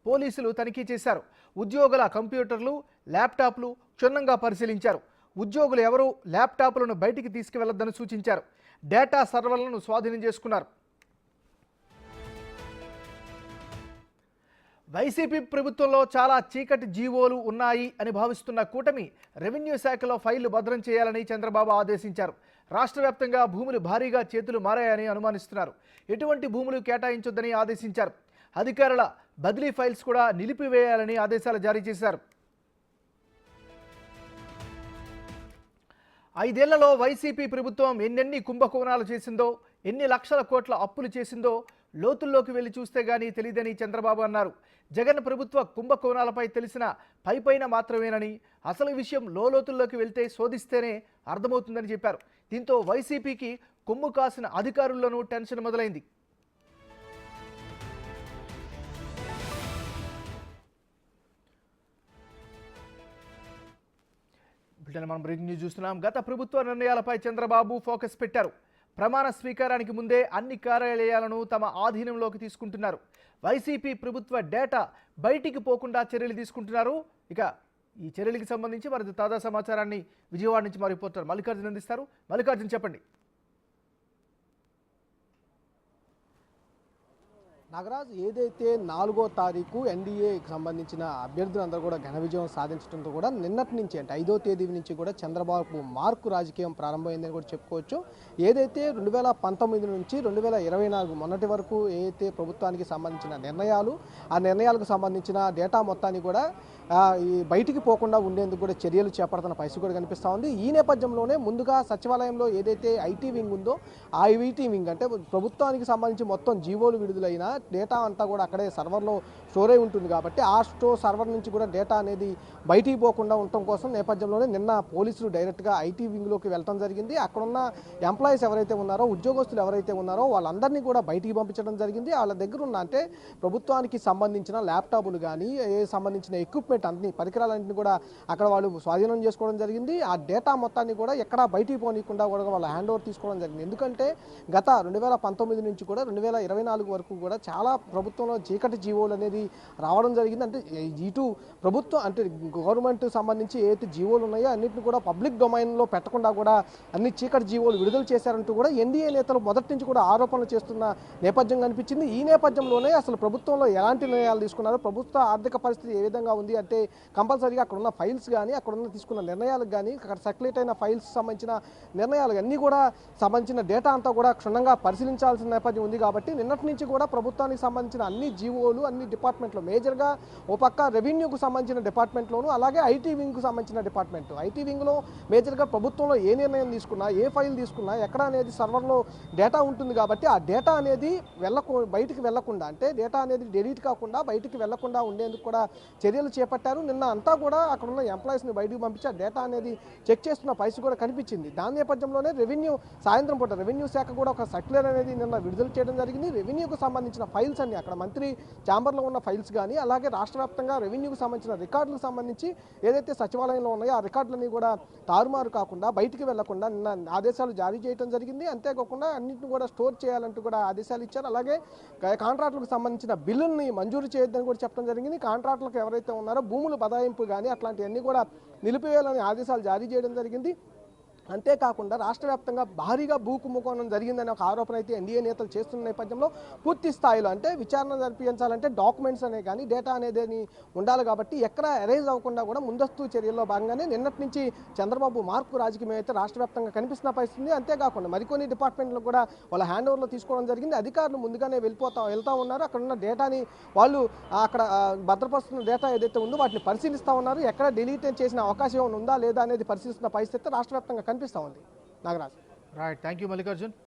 పోలీసులు తనిఖీ చేశారు. ఉద్యోగుల కంప్యూటర్లు, ల్యాప్టాప్లు క్షుణ్ణంగా పరిశీలించారు. ఉద్యోగులు ఎవరూ ల్యాప్టాప్లను బయటికి తీసుకువెళ్లొద్దని సూచించారు. డేటా సర్వర్లను స్వాధీనం చేసుకున్నారు. వైసీపీ ప్రభుత్వంలో చాలా చీకటి జీవోలు ఉన్నాయి అని భావిస్తున్న కూటమి రెవెన్యూ శాఖలో ఫైళ్లు భద్రం చేయాలని చంద్రబాబు ఆదేశించారు. రాష్ట్ర వ్యాప్తంగా భూములు భారీగా చేతులు మారాయని అనుమానిస్తున్నారు. ఎటువంటి భూములు కేటాయించొద్దని ఆదేశించారు. అధికారుల బదిలీ ఫైల్స్ కూడా నిలిపివేయాలని ఆదేశాలు జారీ చేశారు. 5 ఏళ్లలో వైసీపీ ప్రభుత్వం ఎన్నెన్ని కుంభకోణాలు చేసిందో, ఎన్ని లక్షల కోట్ల అప్పులు చేసిందో లోతుల్లోకి వెళ్లి చూస్తే గానీ తెలియదని చంద్రబాబు అన్నారు. జగన్ ప్రభుత్వ కుంభకోణాలపై తెలిసిన పైపైన మాత్రమేనని, అసలు విషయం లోతుల్లోకి వెళ్తే శోధిస్తేనే అర్థమవుతుందని చెప్పారు. దీంతో వైసీపీకి కొమ్ము కాసిన అధికారుల్లోనూ టెన్షన్ మొదలైంది. మనం బ్రేకింగ్ న్యూస్ చూస్తున్నాం. గత ప్రభుత్వ నిర్ణయాలపై చంద్రబాబు ఫోకస్ పెట్టారు. ప్రమాణ స్వీకారానికి ముందే అన్ని కార్యాలయాలను తమ ఆధీనంలోకి తీసుకుంటున్నారు. వైసీపీ ప్రభుత్వ డేటా బయటికి పోకుండా చర్యలు తీసుకుంటున్నారు. ఇక ఈ చర్యలకు సంబంధించి మరింత తాజా సమాచారాన్ని విజయవాడ నుంచి మా రిపోర్టర్ మల్లికార్జున్ అందిస్తారు. మల్లికార్జున్, చెప్పండి. నాగరాజ్, ఏదైతే 4వ తారీఖు ఎన్డీఏకి సంబంధించిన అభ్యర్థులందరూ కూడా ఘన విజయం సాధించడంతో కూడా నిన్నటి నుంచి అంటే 5వ తేదీ నుంచి కూడా చంద్రబాబు మార్కు రాజకీయం ప్రారంభమైందని కూడా చెప్పుకోవచ్చు. ఏదైతే 2019 నుంచి 2024 మొన్నటి వరకు ఏదైతే ప్రభుత్వానికి సంబంధించిన నిర్ణయాలు, ఆ నిర్ణయాలకు సంబంధించిన డేటా మొత్తాన్ని కూడా ఈ బయటికి పోకుండా ఉండేందుకు కూడా చర్యలు చేపడుతున్న పరిస్థితి కూడా కనిపిస్తూ ఉంది. ఈ నేపథ్యంలోనే ముందుగా సచివాలయంలో ఏదైతే ఐటీ వింగ్ ఉందో ఆ ఐటీ వింగ్ అంటే ప్రభుత్వానికి సంబంధించి మొత్తం జీవోలు విడుదలైన డేటా అంతా కూడా అక్కడే సర్వర్లో స్టోర్ అయి ఉంటుంది కాబట్టి ఆ సర్వర్ నుంచి కూడా డేటా అనేది బయటికి పోకుండా ఉండటం కోసం నేపథ్యంలోనే నిన్న పోలీసులు డైరెక్ట్గా ఐటీ వింగ్లోకి వెళ్ళడం జరిగింది. అక్కడున్న ఎంప్లాయీస్ ఎవరైతే ఉన్నారో, ఉద్యోగస్తులు ఎవరైతే ఉన్నారో వాళ్ళందరినీ కూడా బయటికి పంపించడం జరిగింది. వాళ్ళ దగ్గర ఉన్న అంటే ప్రభుత్వానికి సంబంధించిన ల్యాప్టాప్లు కానీ సంబంధించిన ఎక్విప్మెంట్ అన్ని పరికరాలన్నింటినీ కూడా అక్కడ వాళ్ళు స్వాధీనం చేసుకోవడం జరిగింది. ఆ డేటా మొత్తాన్ని కూడా ఎక్కడా బయటికి పోనీయకుండా కూడా వాళ్ళ హ్యాండ్ ఓవర్ తీసుకోవడం జరిగింది. ఎందుకంటే గత 2019 నుంచి కూడా 2024 వరకు కూడా చాలా ప్రభుత్వంలో చీకటి జీవోలు అనేది రావడం జరిగింది. అంటే ఇటు ప్రభుత్వం అంటే గవర్నమెంట్ సంబంధించి ఏదైతే జీవోలు ఉన్నాయో అన్నింటిని కూడా పబ్లిక్ డొమైన్లో పెట్టకుండా కూడా అన్ని చీకటి జీవోలు విడుదల చేశారంటూ కూడా ఎన్డీఏ నేతలు మొదటి నుంచి కూడా ఆరోపణలు చేస్తున్న నేపథ్యం కనిపించింది. ఈ నేపథ్యంలోనే అసలు ప్రభుత్వంలో ఎలాంటి నిర్ణయాలు తీసుకున్నారు, ప్రభుత్వ ఆర్థిక పరిస్థితి ఏ విధంగా ఉంది అంటే కంపల్సరీగా అక్కడ ఉన్న ఫైల్స్ కానీ అక్కడ ఉన్న తీసుకున్న నిర్ణయాలకు కానీ అక్కడ సర్క్యులేట్ అయిన ఫైల్స్ సంబంధించిన నిర్ణయాలు అన్నీ కూడా సంబంధించిన డేటా అంతా కూడా క్షుణ్ణంగా పరిశీలించాల్సిన నేపథ్యం ఉంది. కాబట్టి నిన్నటి నుంచి కూడా ప్రభుత్వానికి సంబంధించిన అన్ని జీవోలు అన్ని డిపార్ట్మెంట్లో మేజర్గా ఓ పక్క రెవెన్యూకు సంబంధించిన డిపార్ట్మెంట్లోను అలాగే ఐటీ వింగ్కు సంబంధించిన డిపార్ట్మెంట్ ఐటీ వింగ్లో మేజర్గా ప్రభుత్వంలో ఏ నిర్ణయం తీసుకున్నా ఏ ఫైల్ తీసుకున్నా ఎక్కడ అనేది సర్వర్లో డేటా ఉంటుంది కాబట్టి ఆ డేటా అనేది బయటికి వెళ్లకుండా అంటే డేటా అనేది డిలీట్ కాకుండా బయటికి వెళ్లకుండా ఉండేందుకు కూడా చర్యలు చేపట్టారు. నిన్న అంతా కూడా అక్కడ ఉన్న ఎంప్లాయీస్ని బయటికి పంపించి ఆ డేటా అనేది చెక్ చేస్తున్న పరిస్థితి కూడా కనిపించింది. దాని నేపథ్యంలోనే సాయంత్రం పూట రెవెన్యూ శాఖ కూడా ఒక సర్క్యులర్ అనేది నిన్న విడుదల చేయడం జరిగింది. రెవెన్యూకు సంబంధించిన ఫైల్స్ అన్ని అక్కడ మంత్రి ఛాంబర్లో ఉన్న ఫైల్స్ కానీ అలాగే రాష్ట్ర వ్యాప్తంగా రెవెన్యూకు సంబంధించిన రికార్డులకు సంబంధించి ఏదైతే సచివాలయంలో ఉన్నాయో ఆ రికార్డులన్నీ కూడా తారుమారు కాకుండా బయటికి వెళ్లకుండా నిన్న ఆదేశాలు జారీ చేయడం జరిగింది. అంతేకాకుండా అన్నింటిని కూడా స్టోర్ చేయాలంటూ కూడా ఆదేశాలు ఇచ్చారు. అలాగే కాంట్రాక్టులకు సంబంధించిన బిల్లుల్ని మంజూరు చేయొద్దని కూడా చెప్పడం జరిగింది. కాంట్రాక్టులకు ఎవరైతే ఉన్నారో భూముల బదాయింపు కానీ అట్లాంటివన్నీ కూడా నిలిపివేయాలని ఆదేశాలు జారీ చేయడం జరిగింది. అంతేకాకుండా రాష్ట్ర వ్యాప్తంగా భారీగా భూ కుంభకోణం జరిగిందనే ఒక ఆరోపణ అయితే ఎన్డీఏ నేతలు చేస్తున్న నేపథ్యంలో పూర్తి స్థాయిలో అంటే విచారణ జరిపించాలంటే డాక్యుమెంట్స్ అనే కానీ డేటా అనేది ఉండాలి కాబట్టి ఎక్కడ ఎరేజ్ అవ్వకుండా కూడా ముందస్తు చర్యల్లో భాగంగానే నిన్నటి నుంచి చంద్రబాబు మార్పు రాజకీయం అయితే రాష్ట్ర వ్యాప్తంగా కనిపిస్తున్న పరిస్థితి. అంతేకాకుండా మరికొన్ని డిపార్ట్మెంట్లు కూడా వాళ్ళ హ్యాండ్ ఓవర్లో తీసుకోవడం జరిగింది. అధికారులు ముందుగానే వెళ్తూ ఉన్నారు. అక్కడ ఉన్న డేటాని వాళ్ళు అక్కడ భద్రపరుస్తున్న డేటా ఏదైతే ఉందో వాటిని పరిశీలిస్తూ ఉన్నారు. ఎక్కడ డిలీట్ చేసిన అవకాశం ఉందా లేదా అనేది పరిశీలిస్తున్న పరిస్థితి రాష్ట్ర వ్యాప్తంగా కనిపిస్తూ ఉంది. Nagaraj, right, thank you Mallikarjun.